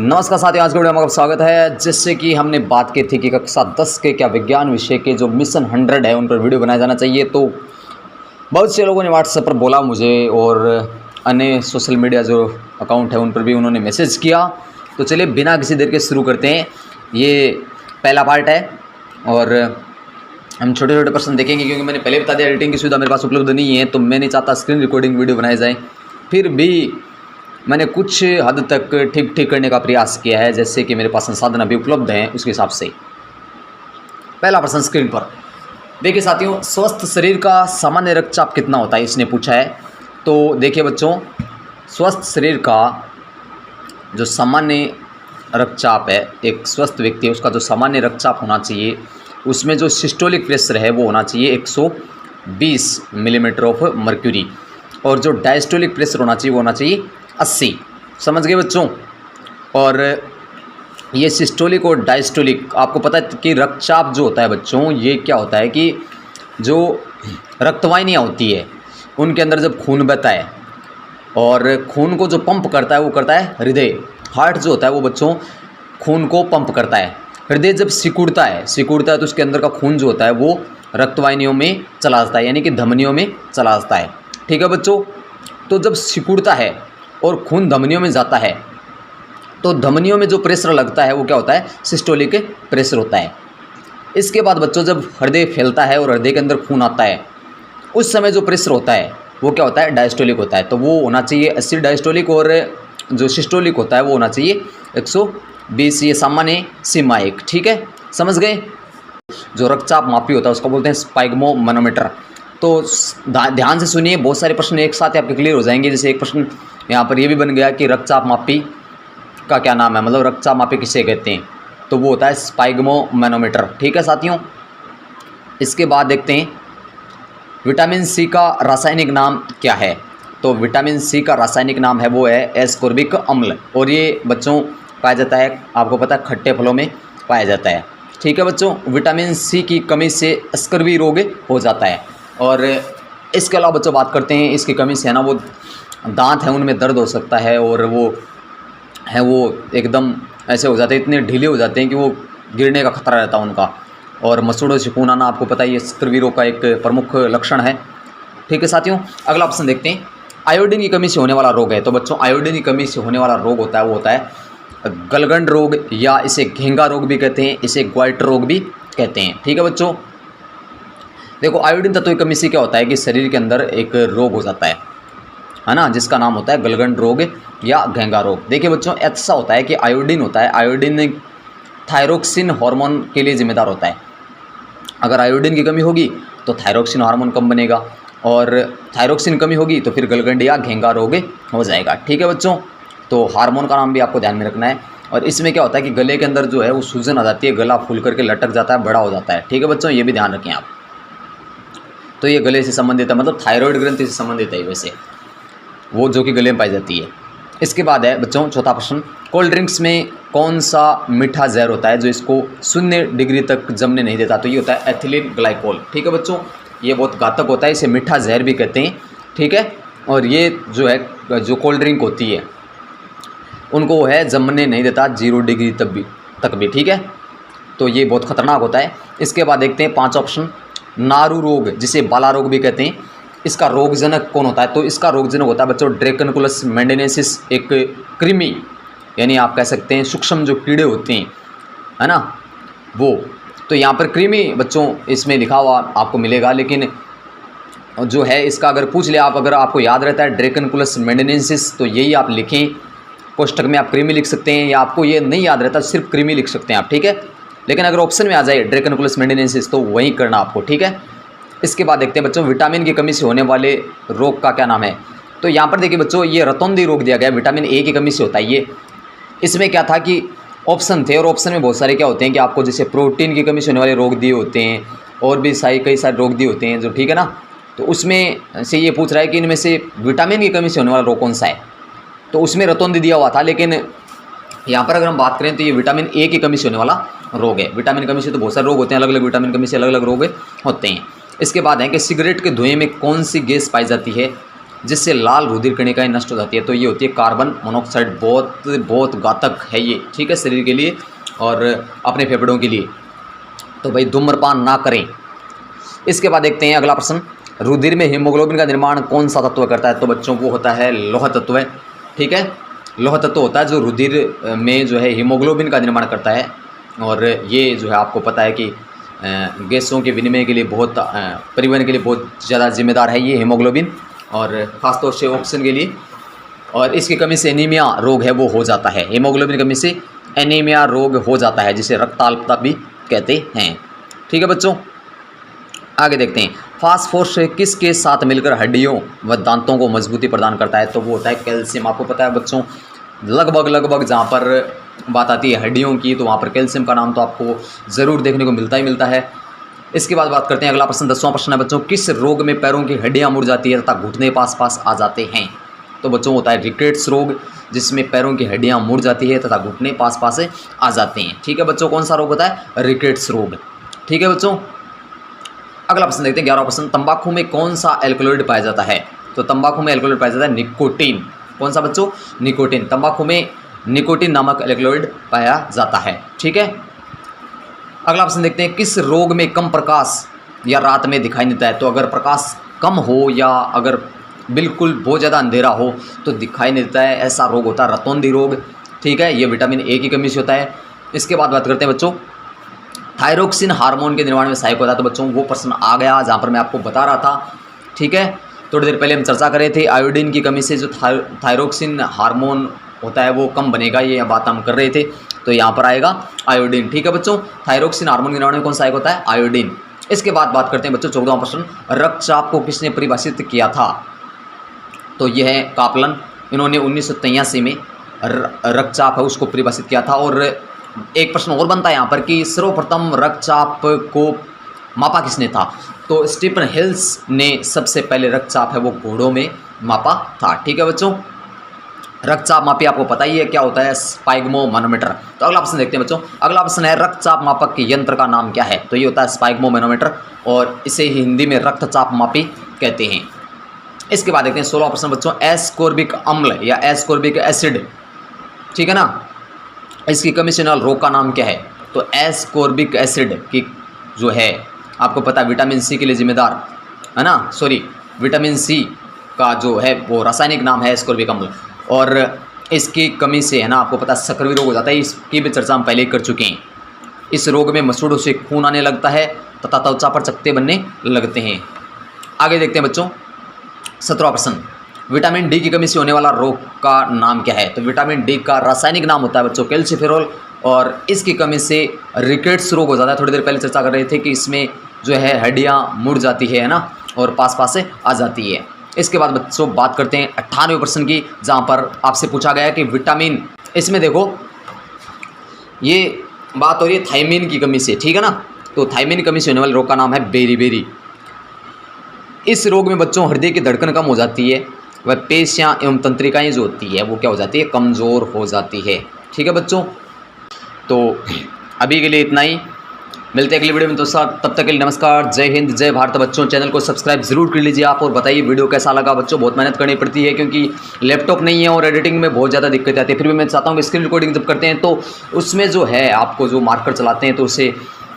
नमस्कार साथियों, आज के वीडियो में आपका स्वागत है। जैसे कि हमने बात की थी कि कक्षा 10 के क्या विज्ञान विषय के जो मिशन 100 है उन पर वीडियो बनाया जाना चाहिए, तो बहुत से लोगों ने व्हाट्सएप पर बोला मुझे और अन्य सोशल मीडिया जो अकाउंट है उन पर भी उन्होंने मैसेज किया। तो चलिए बिना किसी देर के शुरू करते हैं। ये पहला पार्ट है और हम छोटे छोटे प्रश्न देखेंगे, क्योंकि मैंने पहले बता दिया एडिटिंग की सुविधा मेरे पास उपलब्ध नहीं है, तो मैं नहीं चाहता स्क्रीन रिकॉर्डिंग वीडियो बनाई जाए। फिर भी मैंने कुछ हद तक ठीक करने का प्रयास किया है, जैसे कि मेरे पास संसाधन अभी उपलब्ध हैं उसके हिसाब से। पहला प्रश्न स्क्रीन पर देखिए साथियों, स्वस्थ शरीर का सामान्य रक्तचाप कितना होता है, इसने पूछा है। तो देखिए बच्चों, स्वस्थ शरीर का जो सामान्य रक्तचाप है, एक स्वस्थ व्यक्ति है उसका जो सामान्य रक्तचाप होना चाहिए, उसमें जो सिस्टोलिक प्रेशर है वो होना चाहिए 120 मिलीमीटर ऑफ मर्क्यूरी, और जो डायस्टोलिक प्रेशर होना चाहिए वो होना चाहिए 80। समझ गए बच्चों। और ये सिस्टोलिक और डायस्टोलिक, आपको पता है कि रक्तचाप जो होता है बच्चों, ये क्या होता है कि जो रक्तवाहिनियाँ होती है उनके अंदर जब खून बहता है और खून को जो पंप करता है वो करता है हृदय। हार्ट जो होता है वो बच्चों खून को पंप करता है। हृदय जब सिकुड़ता है तो उसके अंदर का खून जो होता है वो रक्तवाहिनियों में चला जाता है, यानी कि धमनियों में चला जाता है। ठीक है बच्चों। तो जब सिकुड़ता है और खून धमनियों में जाता है तो धमनियों में जो प्रेशर लगता है वो क्या होता है, सिस्टोलिक प्रेशर होता है। इसके बाद बच्चों जब हृदय फैलता है और हृदय के अंदर खून आता है, उस समय जो प्रेशर होता है वो क्या होता है, डायस्टोलिक होता है। तो वो होना चाहिए 80 डायस्टोलिक, और जो सिस्टोलिक होता है वो होना चाहिए 120। ये सामान्य सीमा एक। ठीक है, समझ गए। जो रक्तचाप मापी होता है उसको बोलते हैं स्पाइगमोमैनोमीटर। तो ध्यान से सुनिए, बहुत सारे प्रश्न एक साथ आपके क्लियर हो जाएंगे। जैसे एक प्रश्न यहाँ पर ये भी बन गया कि रक्तचाप मापी का क्या नाम है, मतलब रक्तचाप मापी किसे कहते हैं, तो वो होता है स्पाइगमोमैनोमीटर। ठीक है साथियों। इसके बाद देखते हैं विटामिन सी का रासायनिक नाम क्या है। तो विटामिन सी का रासायनिक नाम है वो है एस्कॉर्बिक अम्ल, और ये बच्चों पाया जाता है, आपको पता है, खट्टे फलों में पाया जाता है। ठीक है बच्चों। विटामिन सी की कमी से स्कर्वी रोग हो जाता है। और इसके अलावा बच्चों बात करते हैं, इसकी कमी से है ना, वो दांत हैं उनमें दर्द हो सकता है, और वो एकदम ऐसे हो जाते हैं, इतने ढीले हो जाते हैं कि वो गिरने का खतरा रहता है उनका। और मसूड़ों से खून आना, आपको पता है, ये स्कर्वी रोग का एक प्रमुख लक्षण है। ठीक है साथियों। अगला ऑप्शन देखते हैं, आयोडीन की कमी से होने वाला रोग है। तो बच्चों आयोडीन की कमी से होने वाला रोग होता है वो होता है गलगंड रोग, या इसे घेंगा रोग भी कहते हैं, इसे ग्वाइटर रोग भी कहते हैं। ठीक है बच्चों। देखो आयोडीन तत्व की कमी से क्या होता है कि शरीर के अंदर एक रोग हो जाता है ना, जिसका नाम होता है गलगंड रोग या घेंगा रोग। देखिए बच्चों, ऐसा होता है कि आयोडीन होता है, आयोडीन थायरोक्सिन हार्मोन के लिए जिम्मेदार होता है। अगर आयोडीन की कमी होगी तो थायरोक्सिन हार्मोन कम बनेगा, और थायरोक्सिन कमी होगी तो फिर गलगंड या घेंगा रोग हो जाएगा। ठीक है बच्चों। तो हार्मोन का नाम भी आपको ध्यान में रखना है। और इसमें क्या होता है कि गले के अंदर जो है वो सूजन आ जाती है, गला फूल करके लटक जाता है, बड़ा हो जाता है। ठीक है बच्चों, ये भी ध्यान रखें आप। तो ये गले से संबंधित है, मतलब थायराइड ग्रंथि से संबंधित है वैसे, वो जो कि गले में पाई जाती है। इसके बाद है बच्चों चौथा प्रश्न, कोल्ड ड्रिंक्स में कौन सा मीठा जहर होता है जो इसको 0 डिग्री तक जमने नहीं देता। तो ये होता है एथिलीन ग्लाइकोल। ठीक है बच्चों, ये बहुत घातक होता है, इसे मीठा जहर भी कहते हैं। ठीक है। और ये जो है, जो कोल्ड ड्रिंक होती है उनको वो है जमने नहीं देता 0 डिग्री तक भी। ठीक है। तो ये बहुत खतरनाक होता है। इसके बाद देखते हैं 5 ऑप्शन, नारू रोग जिसे बाला रोग भी कहते हैं, इसका रोगजनक कौन होता है। तो इसका रोगजनक होता है बच्चों ड्रैकनकुलस मेंडेनेसिस, एक कृमि, यानी आप कह सकते हैं सूक्ष्म जो कीड़े होते हैं, है ना, वो। तो यहाँ पर कृमि बच्चों इसमें लिखा हुआ आपको मिलेगा, लेकिन जो है इसका अगर पूछ ले आप, अगर आपको याद रहता है ड्रैकनकुलस मेंडेनेसिस, तो यही आप लिखें, कोष्टक में आप कृमि लिख सकते हैं, या आपको ये नहीं याद रहता सिर्फ कृमि लिख सकते हैं आप। ठीक है। लेकिन अगर ऑप्शन में आ जाए ड्रैकनकुलस मेंडेनेसिस तो वही करना आपको। ठीक है। इसके बाद देखते हैं बच्चों, विटामिन की कमी से होने वाले रोग का क्या नाम है। तो यहाँ पर देखिए बच्चों, ये रतौंधी रोग दिया गया, विटामिन ए की कमी से होता है ये। इसमें क्या था कि ऑप्शन थे, और ऑप्शन में बहुत सारे क्या होते हैं कि आपको जैसे प्रोटीन की कमी से होने वाले रोग दिए होते हैं, और भी कई सारे रोग दिए होते हैं जो, ठीक है ना। तो उसमें से ये पूछ रहा है कि इनमें से विटामिन की कमी से होने वाला रोग कौन सा है। तो उसमें रतौंधी दिया हुआ था, लेकिन यहाँ पर अगर हम बात करें तो ये विटामिन ए की कमी से होने वाला रोग है। विटामिन कमी से तो बहुत सारे रोग होते हैं, अलग अलग विटामिन कमी से अलग अलग रोग होते हैं। इसके बाद है कि सिगरेट के धुएं में कौन सी गैस पाई जाती है। जिससे लाल रुधिर कणिकाएं नष्ट हो जाती है। तो ये होती है कार्बन मोनोऑक्साइड, बहुत घातक है ये, ठीक है, शरीर के लिए और अपने फेफड़ों के लिए। तो भाई धूम्रपान ना करें। इसके बाद देखते हैं अगला प्रश्न, रुधिर में हीमोग्लोबिन का निर्माण कौन सा तत्व करता है? तो बच्चों वो होता है लौह तत्व है, ठीक है, लौह तत्व होता है जो रुधिर में जो है हीमोग्लोबिन का निर्माण करता है। और ये जो है आपको पता है कि गैसों के विनिमय के लिए बहुत परिवहन के लिए बहुत ज़्यादा जिम्मेदार है ये हीमोग्लोबिन, और ख़ासतौर से ऑक्सीजन के लिए। और इसकी कमी से एनीमिया रोग है वो हो जाता है, हीमोग्लोबिन की कमी से एनीमिया रोग हो जाता है, जिसे रक्ताल्पता भी कहते हैं, ठीक है बच्चों। आगे देखते हैं, फास्फोरस किसके साथ मिलकर हड्डियों व दांतों को मजबूती प्रदान करता है? तो वो होता है कैल्शियम। आपको पता है बच्चों, लगभग जहाँ पर बात आती है हड्डियों की तो वहाँ पर कैल्शियम का नाम तो आपको ज़रूर देखने को मिलता ही मिलता है। इसके बाद बात करते हैं अगला प्रश्न, 10वां प्रश्न है बच्चों, किस रोग में पैरों की हड्डियाँ मुड़ जाती है तथा घुटने पास आ जाते हैं? तो बच्चों होता है रिकेट्स रोग, जिसमें पैरों की हड्डियाँ मुड़ जाती है तथा घुटने पास आ जाते हैं, ठीक है बच्चों। कौन सा रोग होता है? रिकेट्स रोग, ठीक है बच्चों। अगला प्रश्न देखते हैं 11वां प्रश्न, तंबाकू में कौन सा एल्कलॉइड पाया जाता है? तो तंबाकू में एल्कलॉइड पाया जाता है निकोटीन। कौन सा बच्चों? निकोटीन। तंबाकू में निकोटीन नामक एल्कलॉइड पाया जाता है, ठीक है। अगला प्रश्न देखते हैं, किस रोग में कम प्रकाश या रात में दिखाई देता है? तो अगर प्रकाश कम हो या अगर बिल्कुल बहुत ज़्यादा अंधेरा हो तो दिखाई नहीं देता है, ऐसा रोग होता है रतौंधी रोग, ठीक है। ये विटामिन ए की कमी से होता है। इसके बाद बात करते हैं बच्चों, थायरोक्सिन हार्मोन के निर्माण में सहायक होता है। तो बच्चों वो प्रश्न आ गया जहाँ पर मैं आपको बता रहा था, ठीक है। थोड़ी देर पहले हम चर्चा कर रहे थे, आयोडीन की कमी से जो थायरोक्सिन हार्मोन होता है वो कम बनेगा, ये बात हम कर रहे थे। तो यहाँ पर आएगा आयोडीन, ठीक है बच्चों। थायरोक्सिन हार्मोन के निर्माण में कौन सा सहायक होता है? आयोडीन। इसके बाद बात करते हैं बच्चों 14वां प्रश्न, रक्तचाप को किसने परिभाषित किया था? तो यह है कापलन। इन्होंने 1983 में रक्तचाप है उसको परिभाषित किया था। और एक प्रश्न और बनता है यहाँ पर कि सर्वप्रथम रक्तचाप को मापा किसने था? तो स्टीफन हिल्स ने सबसे पहले रक्तचाप है वो घोड़ों में मापा था, ठीक है बच्चों। रक्तचाप मापी आपको पता ही है क्या होता है, स्पाइग्मोमैनोमीटर। तो अगला प्रश्न देखते हैं बच्चों, अगला प्रश्न है रक्तचाप मापक के यंत्र का नाम क्या है? तो ये होता है स्पाइग्मोमैनोमीटर, और इसे ही हिंदी में रक्तचाप मापी कहते हैं। इसके बाद देखते हैं 16वां प्रश्न बच्चों, एस्कोर्बिक अम्ल या एस्कोर्बिक एसिड, ठीक है ना, इसकी कमीशनल रोग का नाम क्या है? तो एस्कोर्बिक एसिड की जो है आपको पता है विटामिन सी के लिए जिम्मेदार है ना, सॉरी विटामिन सी का जो है वो रासायनिक नाम है एस्कोर्बिक अम्ल। और इसकी कमी से है ना आपको पता है सक्रिय रोग हो जाता है, इसकी भी चर्चा हम पहले कर चुके हैं। इस रोग में मसूड़ों से खून आने लगता है तथा त्वचा पर चकत्ते बनने लगते हैं। आगे देखते हैं बच्चों 17वां प्रश्न, विटामिन डी की कमी से होने वाला रोग का नाम क्या है? तो विटामिन डी का रासायनिक नाम होता है बच्चों कैल्सिफेरॉल, और इसकी कमी से रिकेट्स रोग हो जाता है। थोड़ी देर पहले चर्चा कर रहे थे कि इसमें जो है हड्डियाँ मुड़ जाती है ना, और पास से आ जाती है। इसके बाद बच्चों बात करते हैं 98वें प्रश्न की, जहाँ पर आपसे पूछा गया है कि विटामिन, इसमें देखो ये बात हो रही है थायमीन की कमी से, ठीक है ना। तो थायमीन की कमी से होने वाले रोग का नाम है बेरीबेरी। इस रोग में बच्चों हृदय की धड़कन कम हो जाती है, वह पेशियाँ एवं तंत्रिकाएं जो होती है वो क्या हो जाती है? कमज़ोर हो जाती है, ठीक है बच्चों। तो अभी के लिए इतना ही, मिलते हैं अगली वीडियो में दोस्तों, तब तक के लिए नमस्कार, जय हिंद, जय भारत बच्चों। चैनल को सब्सक्राइब जरूर कर लीजिए आप, और बताइए वीडियो कैसा लगा बच्चों। बहुत मेहनत करनी पड़ती है क्योंकि लैपटॉप नहीं है और एडिटिंग में बहुत ज़्यादा दिक्कत आती है। फिर भी मैं चाहता हूँ कि स्क्रीन रिकॉर्डिंग जब करते हैं तो उसमें जो है आपको जो मार्कर चलाते हैं तो उसे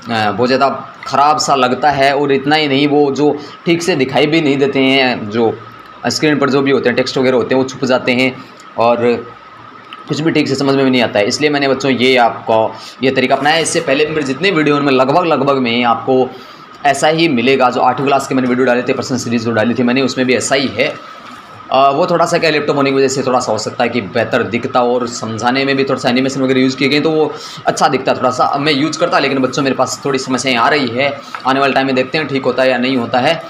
बहुत ज़्यादा ख़राब सा लगता है। और इतना ही नहीं, वो जो ठीक से दिखाई भी नहीं देते हैं, जो स्क्रीन पर जो भी होते हैं टेक्स्ट वगैरह होते हैं वो छुप जाते हैं और कुछ भी ठीक से समझ में भी नहीं आता है। इसलिए मैंने बच्चों ये आपको ये तरीका अपनाया। इससे पहले भी मेरे जितने वीडियो में लगभग में आपको ऐसा ही मिलेगा। जो 8वीं क्लास के मैंने वीडियो डाले थे, पर्सन सीरीज़ जो डाली थी मैंने, उसमें भी ऐसा ही है। वो थोड़ा सा क्या लैपटॉप होने की वजह से थोड़ा सा हो सकता है कि बेहतर दिखता, और समझाने में भी थोड़ा सा एनिमेशन वगैरह यूज़ किए गए तो वो अच्छा दिखता थोड़ा सा। मैं यूज़ करता, लेकिन बच्चों मेरे पास थोड़ी समस्याएं आ रही है। आने वाले टाइम में देखते हैं ठीक होता है या नहीं होता है।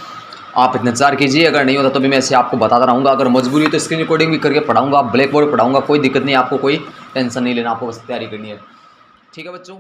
आप इंतजार कीजिए, अगर नहीं होता तो भी मैं ऐसे आपको बताता रहूँगा। अगर मजबूरी है तो स्क्रीन रिकॉर्डिंग भी करके पढ़ाऊँगा, ब्लैक बोर्ड पढ़ाऊँगा, कोई दिक्कत नहीं, आपको कोई टेंशन नहीं लेना, आपको बस तैयारी करनी है। ठीक है बच्चों।